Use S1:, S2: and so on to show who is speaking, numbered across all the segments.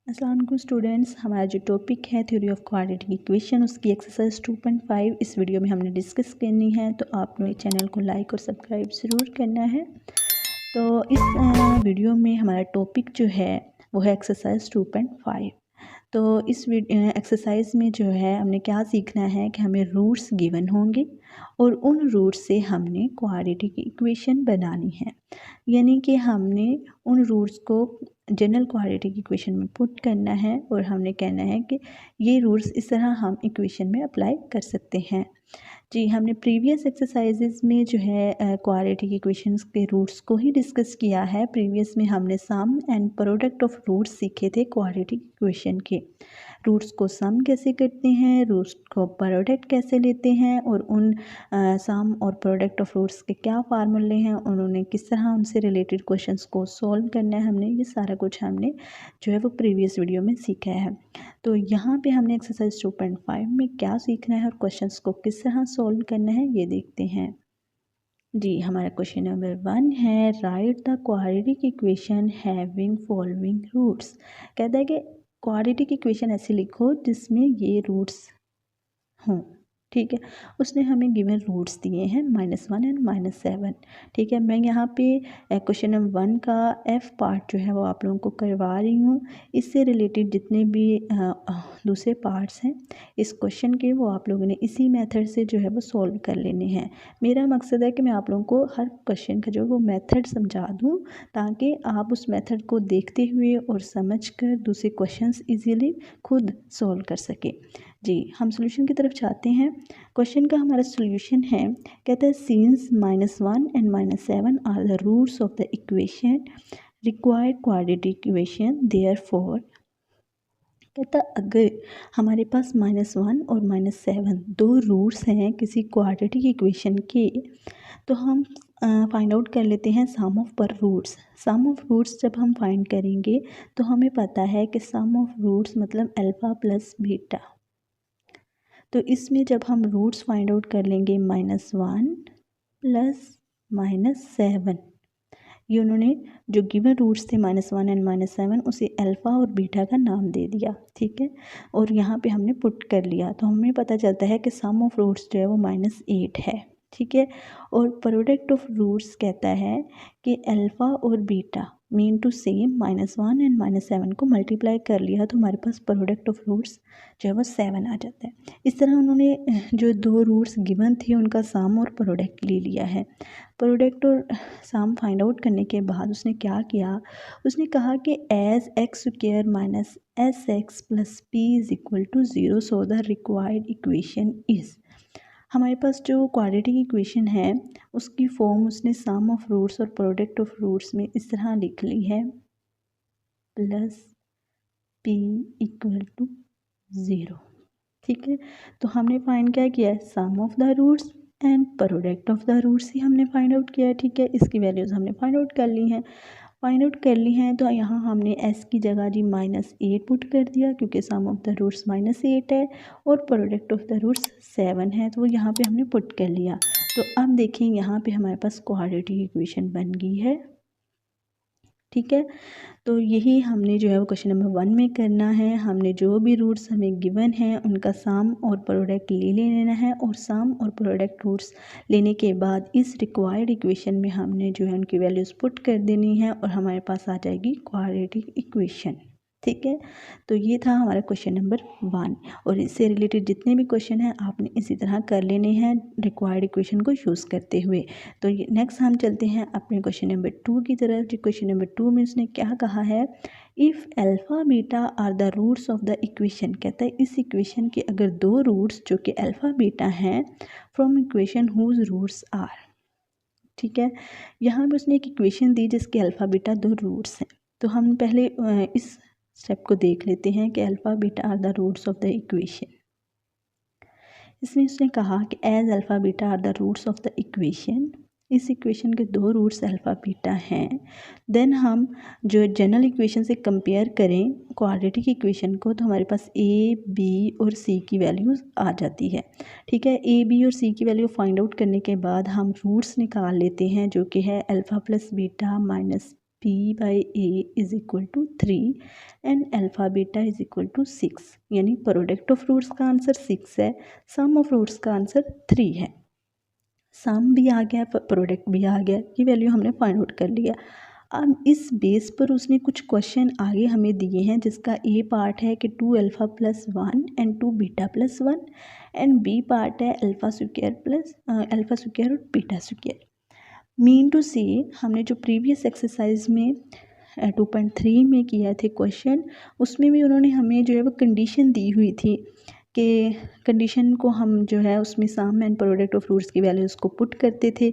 S1: अस्सलाम वालेकुम स्टूडेंट्स, हमारा जो टॉपिक है थ्योरी ऑफ क्वाड्रेटिक इक्वेशन उसकी एक्सरसाइज 2.5 इस वीडियो में हमने डिस्कस करनी है। तो आपने चैनल को लाइक और सब्सक्राइब ज़रूर करना है। तो इस वीडियो में हमारा टॉपिक जो है वो है एक्सरसाइज 2.5। तो इस एक्सरसाइज में जो है हमने क्या सीखना है कि हमें रूट्स गिवन होंगे और उन रूट्स से हमने क्वाड्रेटिक इक्वेशन बनानी है। यानी कि हमने उन रूट्स को जनरल क्वाड्रेटिक इक्वेशन में पुट करना है और हमने कहना है कि ये रूट्स इस तरह हम इक्वेशन में अप्लाई कर सकते हैं। जी, हमने प्रीवियस एक्सरसाइजेज में जो है क्वाड्रेटिक इक्वेशंस के रूट्स को ही डिस्कस किया है। प्रीवियस में हमने सम एंड प्रोडक्ट ऑफ रूट्स सीखे थे क्वाड्रेटिक इक्वेशन के। रूट्स को सम कैसे करते हैं, रूट्स को प्रोडक्ट कैसे लेते हैं और उन सम और प्रोडक्ट ऑफ रूट्स के क्या फार्मूले हैं, उन्होंने किस तरह उनसे रिलेटेड क्वेश्चंस को सॉल्व करना है, हमने ये सारा कुछ हमने जो है वो प्रीवियस वीडियो में सीखा है। तो यहाँ पे हमने एक्सरसाइज 2.5 में क्या सीखना है और क्वेश्चंस को किस तरह सॉल्व करना है ये देखते हैं। जी, हमारा क्वेश्चन नंबर 1 है write the quadratic equation having following roots. कहता है कि क्वाड्रेटिक इक्वेशन ऐसे लिखो जिसमें ये रूट्स हों। ठीक है, उसने हमें गिवन रूट्स दिए हैं -1 एंड -7। ठीक है, मैं यहाँ पे क्वेश्चन नंबर 1 का एफ पार्ट जो है वो आप लोगों को करवा रही हूँ। इससे रिलेटेड जितने भी दूसरे पार्ट्स हैं इस क्वेश्चन के, वो आप लोगों ने इसी मेथड से जो है वो सॉल्व कर लेने हैं। मेरा मकसद है कि मैं आप लोगों को हर क्वेश्चन का जो है वो मेथड समझा दूँ ताकि आप उस मेथड को देखते हुए और समझ कर दूसरे क्वेश्चंस इजीली खुद सॉल्व कर सकें। जी, हम सॉल्यूशन की तरफ जाते हैं। क्वेश्चन का हमारा सॉल्यूशन है, कहता है since -1 and -7 are the roots of the equation required quadratic equation therefore. कहता अगर हमारे पास -1 और -7 दो रूट्स हैं किसी क्वाड्रेटिक इक्वेशन के, तो हम फाइंड आउट कर लेते हैं सम ऑफ पर रूट्स। सम ऑफ रूट्स जब हम फाइंड करेंगे तो हमें पता है कि सम ऑफ रूट्स मतलब अल्फ़ा प्लस बीटा। तो इसमें जब हम रूट्स फाइंड आउट कर लेंगे -1 प्लस -7, ये उन्होंने जो गिवन रूट्स थे -1 एंड -7 उसे अल्फ़ा और बीटा का नाम दे दिया। ठीक है, और यहाँ पे हमने पुट कर लिया तो हमें पता चलता है कि सम ऑफ रूट्स जो है वो -8 है। ठीक है, और प्रोडक्ट ऑफ रूट्स कहता है कि अल्फ़ा और beta mean to same -1 and -7 को मल्टीप्लाई कर लिया तो हमारे पास प्रोडक्ट ऑफ रूट्स जो है वो 7 आ जाता है। इस तरह उन्होंने जो दो रूट्स गिवन थे उनका सम और प्रोडक्ट ले लिया है। प्रोडक्ट और सम फाइंड आउट करने के बाद उसने क्या किया, उसने कहा कि as x² minus SX plus P is equal to 0 so the required equation is. हमारे पास जो क्वाड्रेटिक इक्वेशन है उसकी फॉर्म उसने सम ऑफ रूट्स और प्रोडक्ट ऑफ रूट्स में इस तरह लिख ली है, प्लस P इक्वल टू 0। ठीक है, तो हमने फाइंड क्या किया है, sum of the roots and product of the roots ही हमने फाइंड आउट किया है। ठीक है, इसकी वैल्यूज़ हमने फाइंड आउट कर ली हैं। तो यहाँ हमने s की जगह जी -8 पुट कर दिया क्योंकि सम ऑफ द रूट्स -8 है और प्रोडक्ट ऑफ द रूट्स 7 है, तो वो यहाँ पे हमने पुट कर लिया। तो अब देखें यहाँ पे हमारे पास क्वाड्रेटिक इक्वेशन बन गई है। ठीक है, तो यही हमने जो है वो क्वेश्चन नंबर 1 में करना है। हमने जो भी रूट्स हमें गिवन हैं उनका सम और प्रोडक्ट ले लेना है और सम और प्रोडक्ट रूट्स लेने के बाद इस रिक्वायर्ड इक्वेशन में हमने जो है उनकी वैल्यूज़ पुट कर देनी है और हमारे पास आ जाएगी क्वाड्रेटिक इक्वेशन। ठीक है, तो ये था हमारा क्वेश्चन नंबर 1 और इससे रिलेटेड जितने भी क्वेश्चन हैं आपने इसी तरह कर लेने हैं रिक्वायर्ड इक्वेशन को यूज़ करते हुए। तो ये नेक्स्ट हम चलते हैं अपने क्वेश्चन नंबर 2 की तरफ। जो क्वेश्चन नंबर 2 में उसने क्या कहा है, if alpha beta are the roots of the equation. कहता है इस इक्वेशन के अगर दो रूट्स जो कि अल्फ़ा बीटा हैं from equation whose roots are. ठीक है, यहाँ पे उसने एक इक्वेशन दी जिसके अल्फ़ा बीटा दो रूट्स हैं। तो हम पहले इस स्टेप को देख लेते हैं कि alpha beta are the roots of the equation. इसमें उसने कहा कि as alpha beta are the roots of the equation, इस इक्वेशन के दो रूट्स अल्फ़ा बीटा हैं। देन हम जो जनरल इक्वेशन से कंपेयर करें क्वाड्रेटिक इक्वेशन को तो हमारे पास ए बी और सी की वैल्यूज़ आ जाती है। ठीक है, ए बी और सी की वैल्यू फाइंड आउट करने के बाद हम रूट्स निकाल लेते हैं जो कि है alpha plus beta minus b/a is equal to 3 and alpha beta is equal to 6, यानी प्रोडक्ट ऑफ रूट्स का आंसर 6 है, सम ऑफ रूट्स का आंसर 3 है। सम भी आ गया, प्रोडक्ट भी आ गया, ये वैल्यू हमने फाइंड आउट कर लिया। अब इस बेस पर उसने कुछ क्वेश्चन आगे हमें दिए हैं, जिसका ए पार्ट है कि 2 alpha plus 1 and 2 beta plus 1 and B part है अल्फ़ा स्क्वायर और बीटा स्क्वायर। मीन टू से हमने जो प्रीवियस एक्सरसाइज में 2.3 में किया थे क्वेश्चन, उसमें भी उन्होंने हमें जो है वो कंडीशन दी हुई थी कि कंडीशन को हम जो है उसमें सम एंड प्रोडक्ट ऑफ रूट्स की वैल्यूज़ को पुट करते थे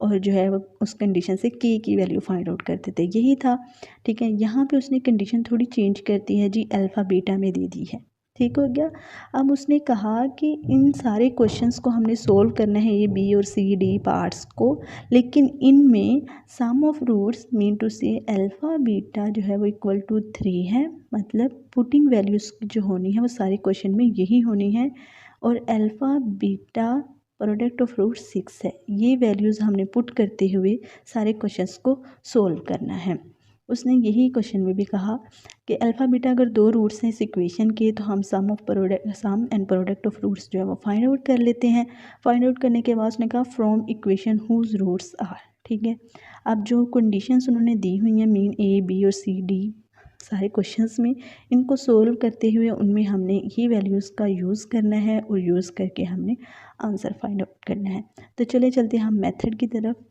S1: और जो है वो उस कंडीशन से के की वैल्यू फाइंड आउट करते थे, यही था। ठीक है, यहाँ पे उसने कंडीशन थोड़ी चेंज करती है जी, अल्फ़ा बीटा में दे दी है। ठीक हो गया। अब उसने कहा कि इन सारे क्वेश्चंस को हमने सोल्व करना है, ये बी और सी डी पार्ट्स को, लेकिन इनमें सम ऑफ रूट्स मीन टू से अल्फ़ा बीटा जो है वो इक्वल टू 3 है, मतलब पुटिंग वैल्यूज़ जो होनी है वो सारे क्वेश्चन में यही होनी है, और alpha beta product of root 6 है। ये वैल्यूज़ हमने पुट करते हुए सारे क्वेश्चंस को सोल्व करना है। उसने यही क्वेश्चन में भी कहा कि अल्फ़ा बीटा अगर दो रूट्स हैं इस इक्वेशन के, तो हम सम एंड प्रोडक्ट ऑफ रूट्स जो है वो फाइंड आउट कर लेते हैं। फाइंड आउट करने के बाद उसने कहा from equation whose roots are. ठीक है, अब जो कंडीशंस उन्होंने दी हुई हैं मीन ए बी और सी डी सारे क्वेश्चंस में, इनको सोल्व करते हुए उनमें हमने ये वैल्यूज़ का यूज़ करना है और यूज़ करके हमने आंसर फाइंड आउट करना है। तो चले चलते हम मेथड की तरफ।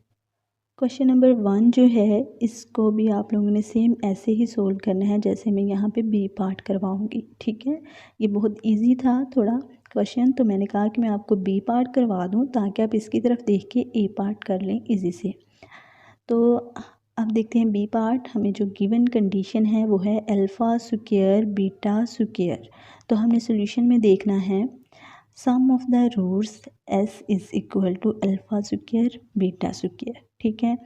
S1: क्वेश्चन नंबर 1 जो है, इसको भी आप लोगों ने सेम ऐसे ही सोल्व करना है जैसे मैं यहाँ पे बी पार्ट करवाऊँगी। ठीक है, ये बहुत इजी था थोड़ा क्वेश्चन, तो मैंने कहा कि मैं आपको बी पार्ट करवा दूँ ताकि आप इसकी तरफ देख के ए पार्ट कर लें इजी से। तो अब देखते हैं बी पार्ट। हमें जो गिवन कंडीशन है वो है अल्फ़ा स्क्वायर बीटा स्क्वायर। तो हमने सोल्यूशन में देखना है sum of the roots S is equal to alpha square beta square. ठीक है,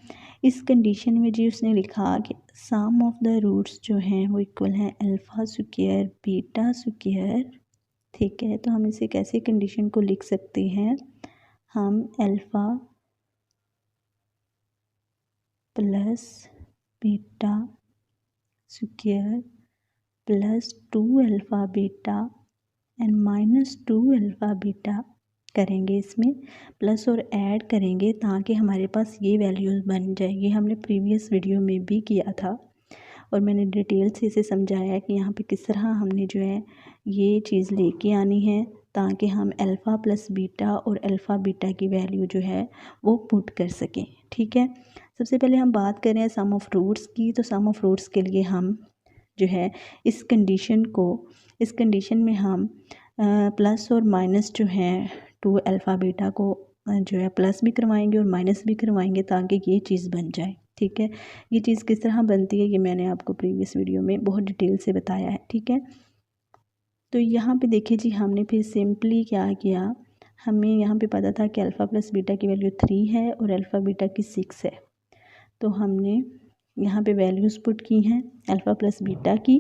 S1: इस कंडीशन में जी उसने लिखा कि सम ऑफ द रूट्स जो हैं वो इक्वल हैं अल्फ़ा स्क्वायर बीटा स्क्वायर। ठीक है, तो हम इसे कैसे कंडीशन को लिख सकते हैं, हम alpha plus beta square plus 2 alpha beta and minus 2 alpha beta करेंगे, इसमें प्लस और ऐड करेंगे ताकि हमारे पास ये वैल्यूज़ बन जाएगी। हमने प्रीवियस वीडियो में भी किया था और मैंने डिटेल से इसे समझाया है कि यहाँ पे किस तरह हमने जो है ये चीज़ लेके आनी है ताकि हम अल्फ़ा प्लस बीटा और अल्फ़ा बीटा की वैल्यू जो है वो पुट कर सकें। ठीक है, सबसे पहले हम बात करें सम ऑफ रूट्स की। तो सम ऑफ रूट्स के लिए हम जो है इस कंडीशन में हम प्लस और माइनस जो है 2 अल्फ़ा बीटा को जो है प्लस भी करवाएंगे और माइनस भी करवाएंगे ताकि ये चीज़ बन जाए। ठीक है, ये चीज़ किस तरह बनती है ये मैंने आपको प्रीवियस वीडियो में बहुत डिटेल से बताया है। ठीक है, तो यहाँ पे देखिए जी, हमने फिर सिंपली क्या किया, हमें यहाँ पे पता था कि अल्फ़ा प्लस बीटा की वैल्यू 3 है और अल्फ़ा बीटा की 6 है। तो हमने यहाँ पे वैल्यूज़ पुट की हैं अल्फ़ा प्लस बीटा की,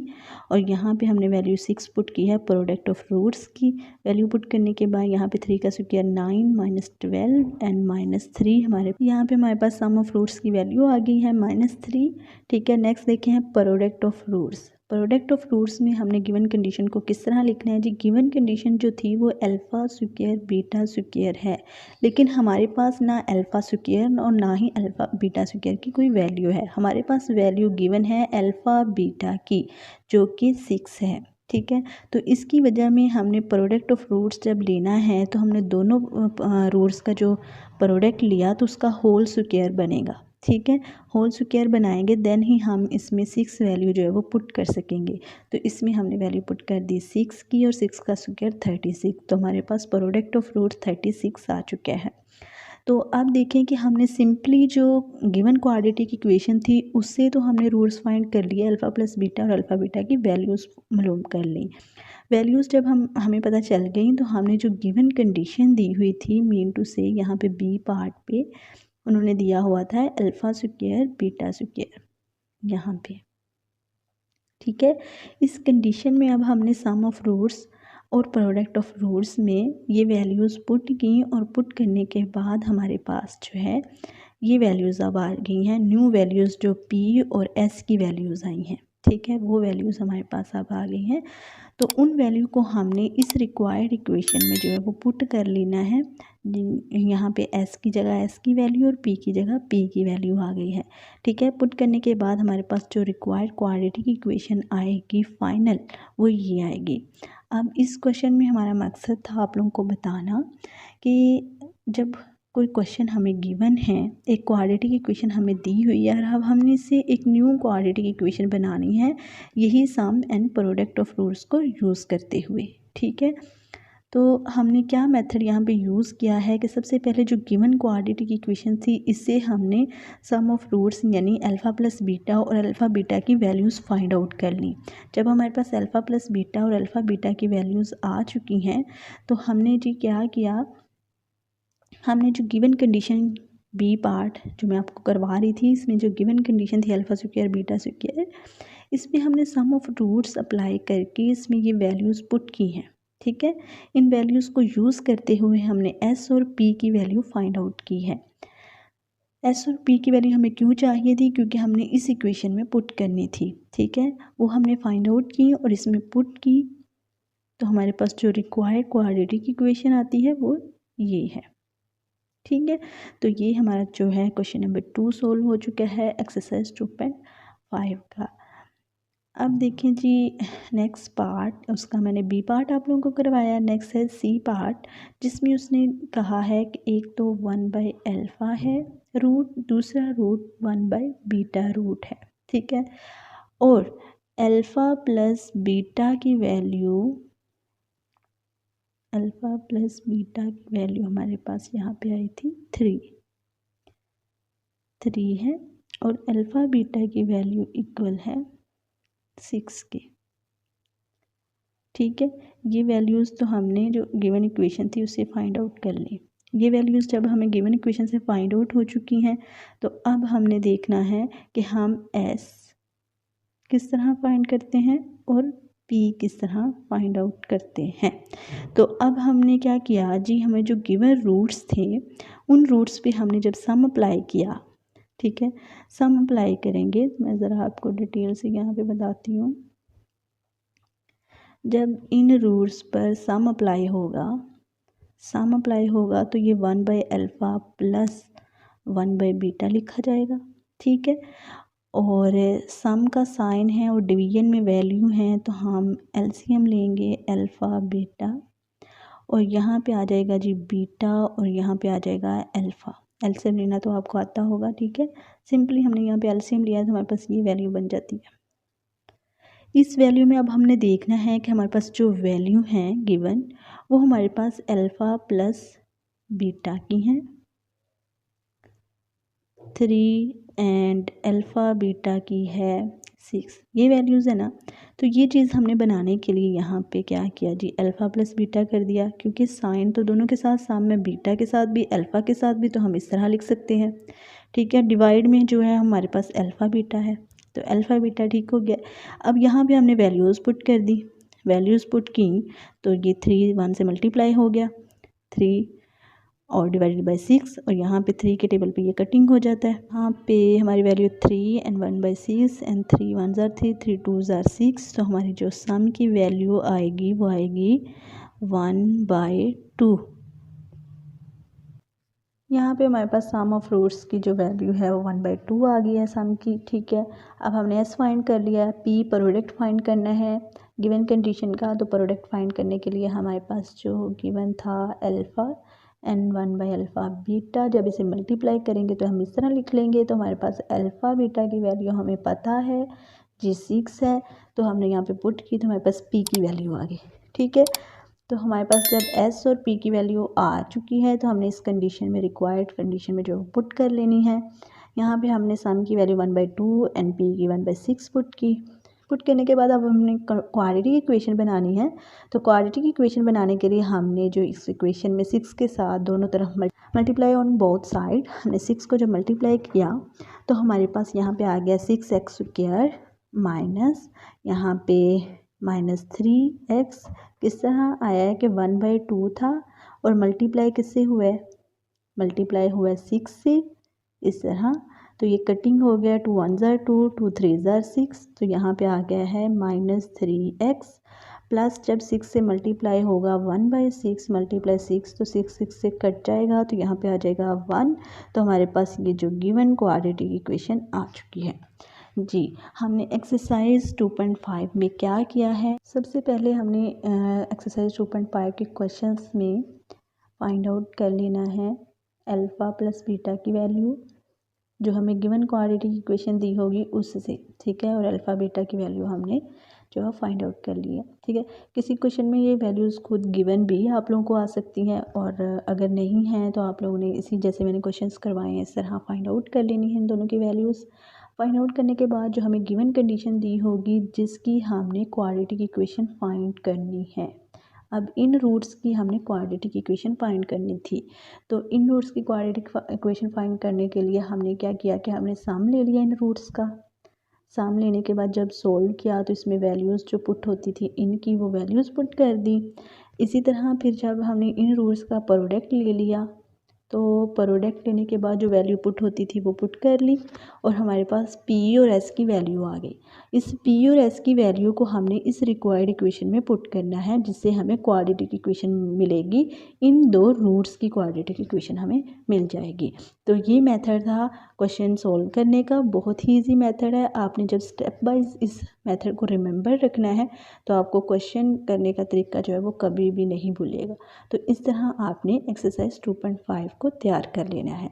S1: और यहाँ पे हमने वैल्यू 6 पुट की है प्रोडक्ट ऑफ रूट्स की। वैल्यू पुट करने के बाद यहाँ पे 3 का स्क्वायर 9 माइनस 12 एंड माइनस 3, यहाँ पे हमारे पास सम ऑफ रूट्स की वैल्यू आ गई है -3। ठीक है, नेक्स्ट देखें हैं product of roots. Product of roots में हमने गिवन कंडीशन को किस तरह लिखना है जी, गिवन कंडीशन जो थी वो अल्फ़ा स्क्वायर बीटा स्क्वायर है, लेकिन हमारे पास ना अल्फ़ा स्क्वायर और ना ही अल्फ़ा बीटा स्क्वायर की कोई वैल्यू है। हमारे पास वैल्यू गिवन है अल्फ़ा बीटा की जो कि 6 है। ठीक है, तो इसकी वजह में हमने प्रोडक्ट ऑफ रूट्स जब लेना है तो हमने दोनों रूट्स का जो प्रोडक्ट लिया तो उसका होल स्क्वायर बनेगा। ठीक है, होल स्क्वायर बनाएंगे देन ही हम इसमें 6 वैल्यू जो है वो पुट कर सकेंगे। तो इसमें हमने वैल्यू पुट कर दी 6 की और 6 का स्क्वायर 36, तो हमारे पास प्रोडक्ट ऑफ रूट 36 आ चुका है। तो अब देखें कि हमने सिंपली जो गिवन क्वाड्रेटिक इक्वेशन थी उससे तो हमने रूट्स फाइंड कर लिए, अल्फ़ा प्लस बीटा और अल्फ़ा बीटा की वैल्यूज़ मालूम कर ली। वैल्यूज़ जब हमें पता चल गई तो हमने जो गिवन कंडीशन दी हुई थी मीन टू से यहाँ पे बी पार्ट पे उन्होंने दिया हुआ था अल्फ़ा स्क्वायर बीटा स्क्वायर यहाँ पे। ठीक है, इस कंडीशन में अब हमने सम ऑफ रूट्स और प्रोडक्ट ऑफ रूट्स में ये वैल्यूज़ पुट की और पुट करने के बाद हमारे पास जो है ये वैल्यूज़ अब आ गई हैं, न्यू वैल्यूज़ जो पी और एस की वैल्यूज़ आई हैं, ठीक है, वो वैल्यूज़ हमारे पास अब आ गई हैं। तो उन वैल्यू को हमने इस रिक्वायर्ड इक्वेशन में जो है वो पुट कर लेना है। यहाँ पे एस की जगह एस की वैल्यू और पी की जगह पी की वैल्यू आ गई है, ठीक है। पुट करने के बाद हमारे पास जो रिक्वायर्ड क्वाड्रेटिक इक्वेशन आएगी फाइनल, वो ये आएगी। अब इस क्वेश्चन में हमारा मकसद था आप लोगों को बताना कि जब कोई क्वेश्चन हमें गिवन है, एक क्वाड्रेटिक इक्वेशन हमें दी हुई है और अब हमने इसे एक न्यू क्वाड्रेटिक इक्वेशन बनानी है, यही सम एंड प्रोडक्ट ऑफ रूट्स को यूज़ करते हुए, ठीक है। तो हमने क्या मेथड यहाँ पे यूज़ किया है कि सबसे पहले जो गिवन क्वाड्रेटिक इक्वेशन थी, इससे हमने सम ऑफ रूट्स यानी अल्फ़ा प्लस बीटा और अल्फ़ा बीटा की वैल्यूज़ फाइंड आउट कर ली। जब हमारे पास अल्फ़ा प्लस बीटा और अल्फ़ा बीटा की वैल्यूज़ आ चुकी हैं, तो हमने जी क्या किया, हमने जो गिवन कंडीशन बी पार्ट जो मैं आपको करवा रही थी, इसमें जो गिवन कंडीशन थी अल्फ़ा स्क्वायर बीटा स्क्वायर, इसमें हमने सम ऑफ रूट्स अप्लाई करके इसमें ये वैल्यूज़ पुट की हैं, ठीक है। इन वैल्यूज़ को यूज़ करते हुए हमने एस और पी की वैल्यू फाइंड आउट की है। एस और पी की वैल्यू हमें क्यों चाहिए थी, क्योंकि हमने इस इक्वेशन में पुट करनी थी, ठीक है। वो हमने फाइंड आउट की और इसमें पुट की, तो हमारे पास जो रिक्वायर्ड क्वाड्रेटिक इक्वेशन आती है वो ये है, ठीक है। तो ये हमारा जो है क्वेश्चन नंबर 2 सोल्व हो चुका है एक्सरसाइज 2.5 का। अब देखें जी नेक्स्ट पार्ट, उसका मैंने बी पार्ट आप लोगों को करवाया। नेक्स्ट है सी पार्ट, जिसमें उसने कहा है कि एक तो 1/अल्फ़ा है रूट, दूसरा रूट 1/बीटा रूट है, ठीक है। और अल्फ़ा प्लस बीटा की वैल्यू, अल्फ़ा प्लस बीटा की वैल्यू हमारे पास यहाँ पे आई थी 3 है और अल्फ़ा बीटा की वैल्यू इक्वल है 6 के, ठीक है। ये वैल्यूज़ तो हमने जो गिवन इक्वेशन थी उससे फाइंड आउट कर ली। ये वैल्यूज़ जब हमें गिवन इक्वेशन से फाइंड आउट हो चुकी हैं, तो अब हमने देखना है कि हम एस किस तरह फाइंड करते हैं और पी किस तरह फाइंड आउट करते हैं। तो अब हमने क्या किया जी, हमें जो गिवन रूट्स थे उन रूट्स पे हमने जब सम अप्लाई किया, ठीक है, सम अप्लाई करेंगे, मैं ज़रा आपको डिटेल से यहाँ पे बताती हूँ। जब इन रूट्स पर सम अप्लाई होगा तो ये 1/अल्फ़ा प्लस 1/बीटा लिखा जाएगा, ठीक है। और सम का साइन है और डिवीजन में वैल्यू है, तो हम एलसीएम लेंगे अल्फ़ा बीटा और यहाँ पे आ जाएगा जी बीटा और यहाँ पे आ जाएगा अल्फ़ा। एलसीएम लेना तो आपको आता होगा, ठीक है। सिंपली हमने यहाँ पे एलसीएम लिया तो हमारे पास ये वैल्यू बन जाती है। इस वैल्यू में अब हमने देखना है कि हमारे पास जो वैल्यू है गिवन, वो हमारे पास अल्फ़ा प्लस बीटा की हैं 3 एंड अल्फ़ा बीटा की है 6, ये वैल्यूज़ है ना। तो ये चीज़ हमने बनाने के लिए यहाँ पे क्या किया जी, अल्फ़ा प्लस बीटा कर दिया, क्योंकि साइन तो दोनों के साथ साम में बीटा के साथ भी अल्फ़ा के साथ भी, तो हम इस तरह लिख सकते हैं, ठीक है। डिवाइड में जो है हमारे पास अल्फ़ा बीटा है, तो अल्फ़ा बीटा ठीक हो गया। अब यहाँ पे हमने वैल्यूज़ पुट कर दी, वैल्यूज़ पुट की तो ये 3 1 से मल्टीप्लाई हो गया 3 और डिवाइडेड बाय 6, और यहाँ पे 3 के टेबल पे ये कटिंग हो जाता है। यहाँ पे हमारी value 3 and 1/6 and 3 1s are 3 3 2s are 6, तो हमारी जो सम की वैल्यू आएगी वो आएगी 1/2। यहाँ पे हमारे पास सम ऑफ रूट्स की जो वैल्यू है वो 1/2 आ गई है सम की, ठीक है। अब हमने एस फाइंड कर लिया है, पी प्रोडक्ट फाइंड करना है गिवन कंडीशन का। तो प्रोडक्ट फाइंड करने के लिए हमारे पास जो गिवन था अल्फ़ा एंड 1/अल्फ़ा बीटा, जब इसे मल्टीप्लाई करेंगे तो हम इस तरह लिख लेंगे। तो हमारे पास अल्फ़ा बीटा की वैल्यू हमें पता है जी 6 है, तो हमने यहाँ पे पुट की तो हमारे पास पी की वैल्यू आ गई, ठीक है। तो हमारे पास जब एस और पी की वैल्यू आ चुकी है तो हमने इस कंडीशन में, रिक्वायर्ड कंडीशन में जो पुट कर लेनी है। यहाँ पे हमने सम की वैल्यू 1/2 एंड पी की 1/6 पुट की। पुट करने के बाद अब हमने क्वाड्रेटिक इक्वेशन बनानी है। तो क्वाड्रेटिक इक्वेशन बनाने के लिए हमने जो इस इक्वेशन में 6 के साथ दोनों तरफ मल्टीप्लाई ऑन बोथ साइड, हमने 6 को जब मल्टीप्लाई किया तो हमारे पास यहाँ पे आ गया 6x² माइनस यहाँ पे -3x, किस तरह आया है कि 1/2 था और मल्टीप्लाई किससे हुआ है, मल्टीप्लाई हुआ है 6 से, इस तरह। तो ये कटिंग हो गया, 2 1 ज़ार 2, 2 3 ज़ार 6, तो यहाँ पे आ गया है -3x प्लस जब 6 से मल्टीप्लाई होगा 1/6 मल्टीप्लाई 6, तो 6 से कट जाएगा, तो यहाँ पे आ जाएगा 1। तो हमारे पास ये जो गिवन क्वाड्रेटिक इक्वेशन आ चुकी है जी। हमने एक्सरसाइज 2.5 में क्या किया है, सबसे पहले हमने एक्सरसाइज 2.5 के क्वेश्चंस में फाइंड आउट कर लेना है अल्फ़ा प्लस बीटा की वैल्यू जो हमें गिवन क्वाड्रेटिक इक्वेशन दी होगी उससे, ठीक है। और अल्फ़ा बीटा की वैल्यू हमने जो है फाइंड आउट कर ली है, ठीक है। किसी क्वेश्चन में ये वैल्यूज़ खुद गिवन भी आप लोगों को आ सकती हैं, और अगर नहीं हैं तो आप लोगों ने इसी जैसे मैंने क्वेश्चंस करवाए हैं इस तरह फाइंड आउट कर लेनी है इन दोनों की वैल्यूज़। फाइंड आउट करने के बाद जो हमें गिवन कंडीशन दी होगी जिसकी हमने क्वाड्रेटिक इक्वेशन फाइंड करनी है। अब इन रूट्स की हमने क्वाड्रेटिक इक्वेशन फाइंड करनी थी, तो इन रूट्स की क्वाड्रेटिक इक्वेशन फाइंड करने के लिए हमने क्या किया कि हमने सम ले लिया इन रूट्स का। सम लेने के बाद जब सोल्व किया तो इसमें वैल्यूज़ जो पुट होती थी इनकी वो वैल्यूज़ पुट कर दी। इसी तरह फिर जब हमने इन रूट्स का प्रोडक्ट ले लिया तो प्रोडक्ट लेने के बाद जो वैल्यू पुट होती थी वो पुट कर ली, और हमारे पास पी और एस की वैल्यू आ गई। इस पी और एस की वैल्यू को हमने इस रिक्वायर्ड इक्वेशन में पुट करना है जिससे हमें क्वाड्रेटिक इक्वेशन मिलेगी। इन दो रूट्स की क्वाड्रेटिक इक्वेशन हमें मिल जाएगी। तो ये मेथड था क्वेश्चन सोल्व करने का, बहुत ही ईजी मेथड है। आपने जब स्टेप वाइज इस मेथड को रिमेंबर रखना है तो आपको क्वेश्चन करने का तरीका जो है वो कभी भी नहीं भूलेगा। तो इस तरह आपने एक्सरसाइज 2.5 को तैयार कर लेना है।